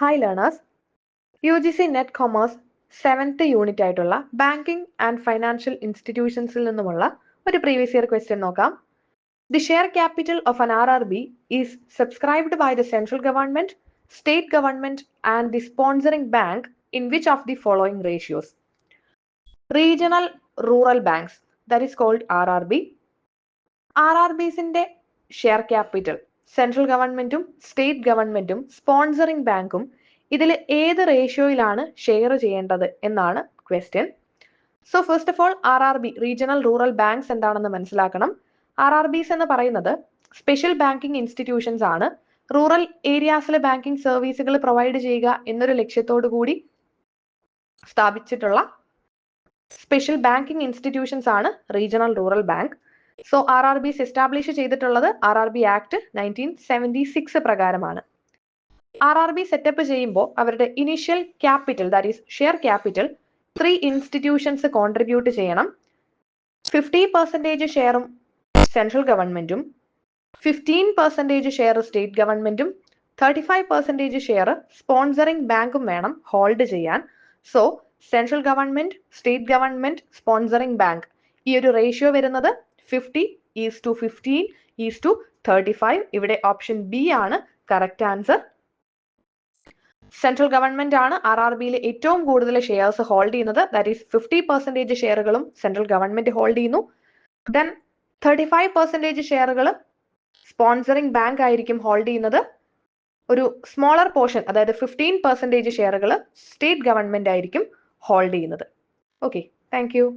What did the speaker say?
Hi learners, UGC Net Commerce 7th unit ആയിട്ടുള്ള banking and financial ഇൻസ്റ്റിറ്റ്യൂഷൻസിൽ നിന്നുമുള്ള ഒരു previous year question നോക്കാം. The share capital of an RRB is subscribed by the central government, state government and the sponsoring bank in which of the following ratios? Regional rural banks, that is called RRB. RRBsന്റെ share capital central ഗവൺമെന്റും state ഗവൺമെന്റും sponsoring ബാങ്കും ഇതിൽ ഏത് റേഷ്യോയിലാണ് share ചെയ്യേണ്ടത് എന്നാണ് question. So first of all RRB regional rural banks എന്താണെന്ന് മനസ്സിലാക്കണം. RRBs എന്ന് പറയുന്നത് സ്പെഷ്യൽ ബാങ്കിംഗ് ഇൻസ്റ്റിറ്റ്യൂഷൻസ് ആണ്. റൂറൽ ഏരിയാസിലെ ബാങ്കിംഗ് സർവീസുകൾ പ്രൊവൈഡ് ചെയ്യുക എന്നൊരു ലക്ഷ്യത്തോടു കൂടി സ്ഥാപിച്ചിട്ടുള്ള സ്പെഷ്യൽ ബാങ്കിംഗ് ഇൻസ്റ്റിറ്റ്യൂഷൻസ് ആണ് regional rural bank. So RRBs establish ചെയ്തിട്ടുള്ളത് RRB ആക്ട് 1976 പ്രകാരമാണ്. RRB സെറ്റപ്പ് ചെയ്യുമ്പോൾ അവരുടെ initial capital that is share capital 3 institutions contribute ചെയ്യണം. 50% ഷെയറും സെൻട്രൽ ഗവൺമെന്റും, 15% ഷെയർ സ്റ്റേറ്റ് ഗവൺമെന്റും, 35% ഷെയർ സ്പോൺസറിംഗ് ബാങ്കും വേണം ഹോൾഡ് ചെയ്യാൻ. So central government, state government, sponsoring bank ഈ ഒരു റേഷ്യോ വരുന്നത് 50:15:35. ഇവിടെ ഓപ്ഷൻ ബി ആണ് കറക്റ്റ് ആൻസർ. സെൻട്രൽ ഗവൺമെന്റ് ആണ് RRBയിൽ ഏറ്റവും കൂടുതൽ ഷെയർസ് ഹോൾഡ് ചെയ്യുന്നത്. ദാറ്റ് ഈസ് 50% ഷെയറുകളും സെൻട്രൽ ഗവൺമെന്റ് ഹോൾഡ് ചെയ്യുന്നു. ദെൻ 35% ഷെയറുകൾ സ്പോൺസറിംഗ് ബാങ്ക് ആയിരിക്കും ഹോൾഡ് ചെയ്യുന്നത്. ഒരു സ്മോളർ പോർഷൻ അതായത് 15% ഷെയറുകൾ സ്റ്റേറ്റ് ഗവൺമെന്റ് ആയിരിക്കും ഹോൾഡ് ചെയ്യുന്നത്. Okay, thank U.